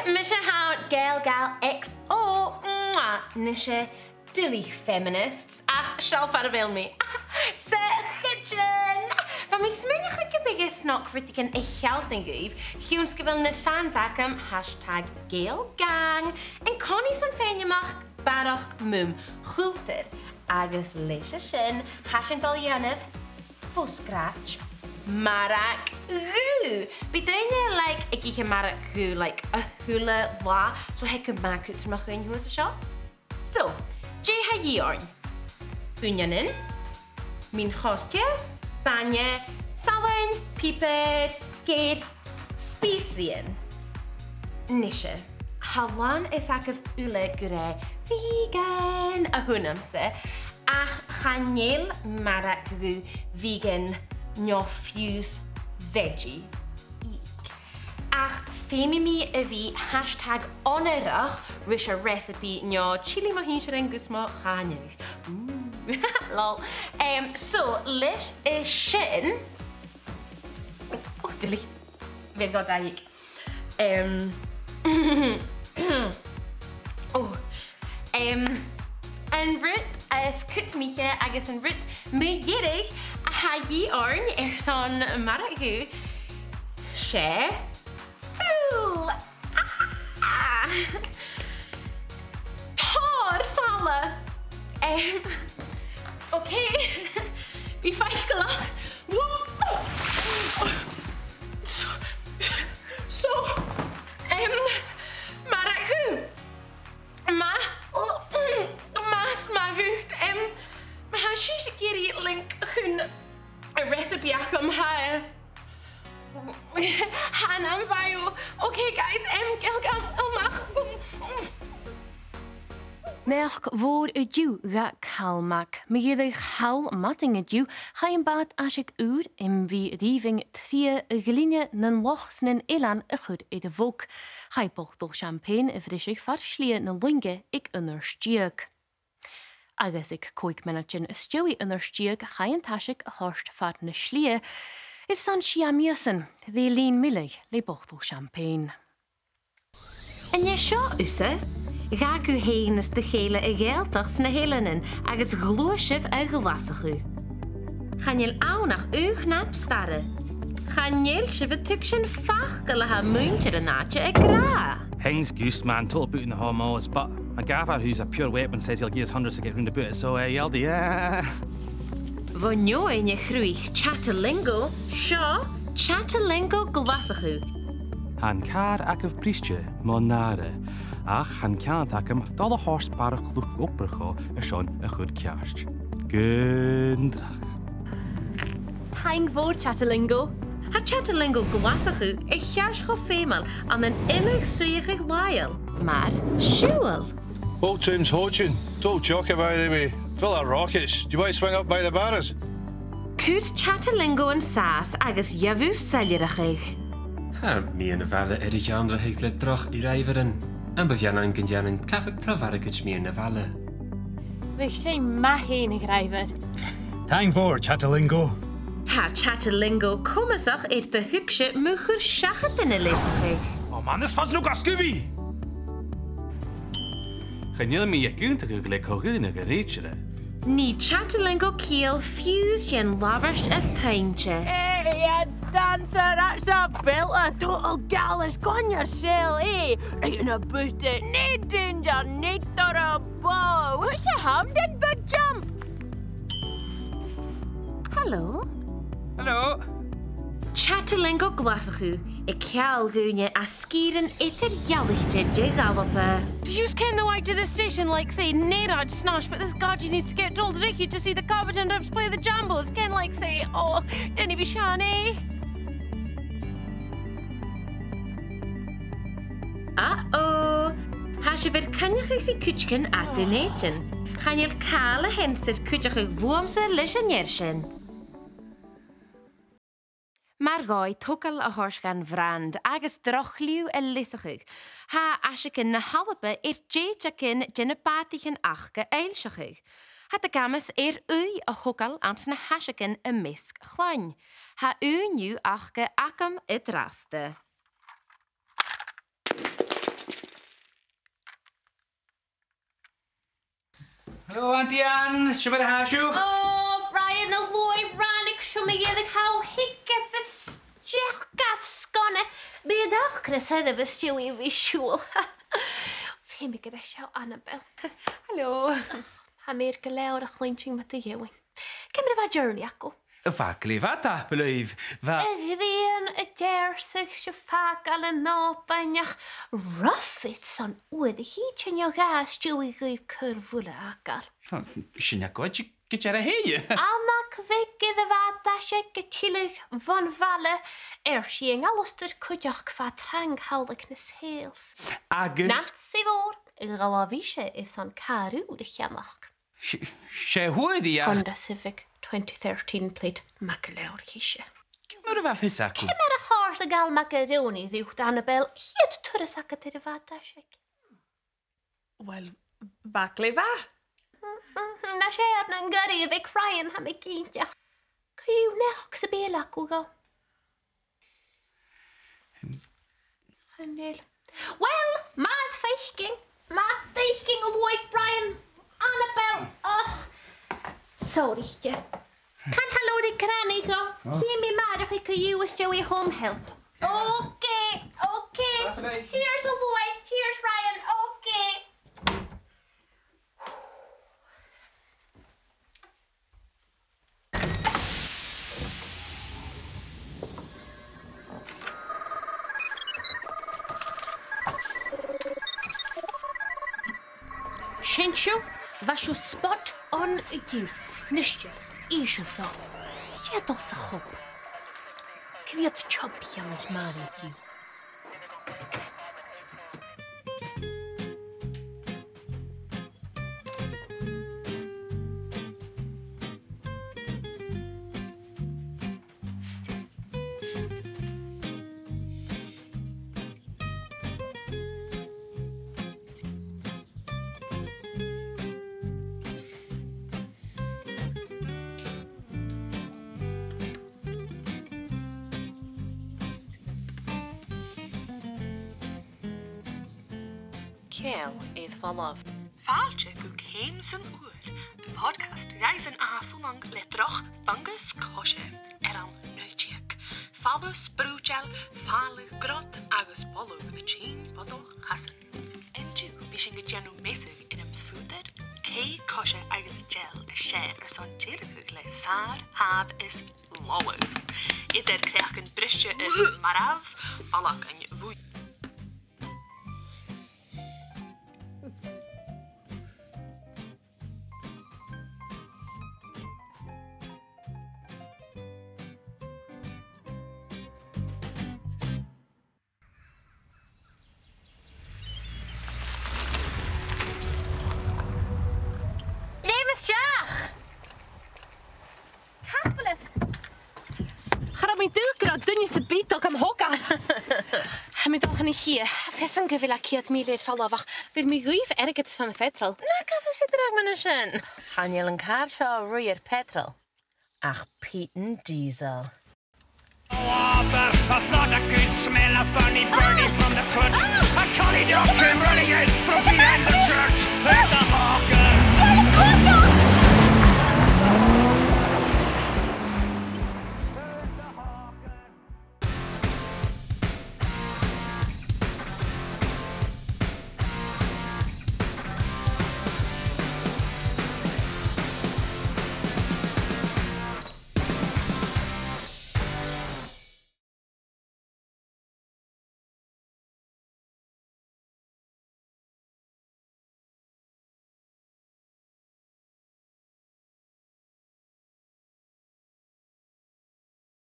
Misha how gal XO nisha dilly feminists shall farvel me. Sgeidsichean. Van mi smynach ik bygge snok vritigen èibhinn gwyf, hiwnsgefil na fansacum #gailgang en Connie son feinjamach barach mum chulter agus leisha sin #Italianedd foscratch marak goo. Bydynne like ik ihe marak goo like a hula la so hek maak het mag in hoe is shop. So, J ha Iorn. Bunjanin, min chorke, banje, salin, piped, geid, sgeidsichean. Nisha. Hawan is akif ule gure vegan a hunamse. Ach chanel marak goo vegan neòfuse veggie. Ach femimi a vi #onerach risha recipe neo chili mahincheren gusma chanel. Lol. So lit is shin. Oh, dilly. Weer got that ik. Oh. En Ruth is kut miche agus en Ruth meerig ha Iorn son maragu. She. Fool. Tor falla. Okay. Wie feichelach. So. Maragu. Mas magut. Ma she geri link hun a recipe acum ha. Hanam vaio. Okay guys, gilgam ilmach. Merk voor het ju ga kalmak. Me je haal matting het ju. Ga je baat als ik uur en wie rieving trie glinje nen lochs nen elan a goed uit de volk. Ga je bocht door champagne frissig varslie nen lunge ik onderstierk. Agus ik koik menatjen stewie onderstierk ga je tasik horst vaart ne schlie. If san shiamiasen, the lean millig le bocht door champagne. En je sjo usse? Ga u heen is de gele geeltags na helenen, agus gloosjef en gewassig u. Gaan je au nach u knap starren. Gaan je het tukschen vachkele ha muntje de naadje en gra. Heng's goose man told boot in the homos, but a gaffer who's a pure weapon says he'll give us hundreds to get round the boot, so yelled yeah. Vonjo in je groeig chatalingo, sjo, chatalingo gewassig u. Han kar akif priestje, monare. Ach, han kant akem dal de horst barach look opbergo is schon a goed kjarst. Gundrach. Hang voor chatalingo. Ha chatalingo gewassig u, ik kjarst go femel aan een immig suiig lail. Maar sjoel. Old Tim's Hodgin, told Jock about it. Fill our rockets. Do you want to swing up by the barras? Kurt chatalingo en saas agus javu saljerachig. Ha, mi en valle erigeandre hekle drach I rijveren. En bevjanan genjanen kafik travarikuch mi en valle. We zijn maar heen grijver. Thank voor chatalingo. Ta chatalingo kommasach de huksje mugur schachet in de lesig. Oh man, this was nog a Scooby. Gaan jullie me je kunt gelijk hoogine gereedje? Ni chatalingo kiel fuse jen lavers as pijntje. Hey, dancer, that's a belter. Total gallus, con yourself, eh? Right in a booty. No danger, no a bow. What's your Hamden big jump? Hallo? Hallo? Chatalingo glasachu. Ik kaal goeie a skieren itter jallichte jigalope. Do you ken the way to the station like say Nerad Snosh, but this gadget needs to get told Ricky to see the carpet and ups play the jambos. Ken like say, oh, Denny Bishani. Uh-oh. Has je weer kanjige kutschken at de neten. Gaan je kale henser kutjige woomse lissenjerschen. Maar goi tukkel a horsgan vrand, agus drochliw a lissachig. Ha asjekin na halpe jeetjakin genepatichen achke eilshachig. Ha de gamas ui a hukkel ans na hasjekin a misk chlan. Ha nu achke akam it raste. Hello, Auntie Anne. Shubba how shoe? Oh, Brian, a loy, Rannick, shummy, how hick if it's Jack gaff sconne. Be a dach, Chris, head of a stewy visual. Fimmy, give a shout, Annabelle. Hello. America Laura clinching with the Ewing. Come to our journey, Akko. Fakli, wat I believe. Then a dare six your fack and banyach rough it's on with the heat in your gas, Stewie gave curvula akar. Shinako, get your hair. Almak Vicky the Vatashek, a chillig von Valle, sheing Alistair Kujak Fatrang Haldickness Hales. Agus. Nancy Vor, Galavisha is on Caru the Chamach. She who the Honda Civic 2013 plate MacIlleathain. What about his sack? Kim er a horse the gal macaroni, the Annabelle, hit to the sacket to the Vatashek. Well, Backleva. Na share and gurry of a crying hammockintja. Can you next be a lacugo? Well, mad fishing, Lloyd Brian, Annabelle. Oh, sorry, Can hello the granny go? Hear me mad if I could use Joey home help. Okay. Cheers, Lloyd. Cheers, Ryan. Okay. Shinchu, was you spot on you. Nishtje, isje zo. Je dat ze goed. Ik weet het chopje met Marie. Kjell eith valaf. Faaltje koek heem zijn oer. De podcast reizen aflang letroch fungus kosje. Eran neutjek. Fabus broodjel, fale grot agus bollo de chain bodo hassen. En ju bishing a genu mesig in een voeder. Kei kosje agus gel a share son jelekukle saar hav is lowe. Ieder krijg een brusje is marav. Balak en je woed. Mijn duiker dunje se beat ook am hoka. Mijn toch niet hier. Vissen geveel ik hier het meeleed vallen wacht. Wil me guif erget zo'n petrol. Na, kaffe zit er ook maar een. Gaan jullie een kaart zo roeier petrol? Ach, Pieten diesel. Water, I thought I could smell a funny birdie from the foot. A collie dog came running out from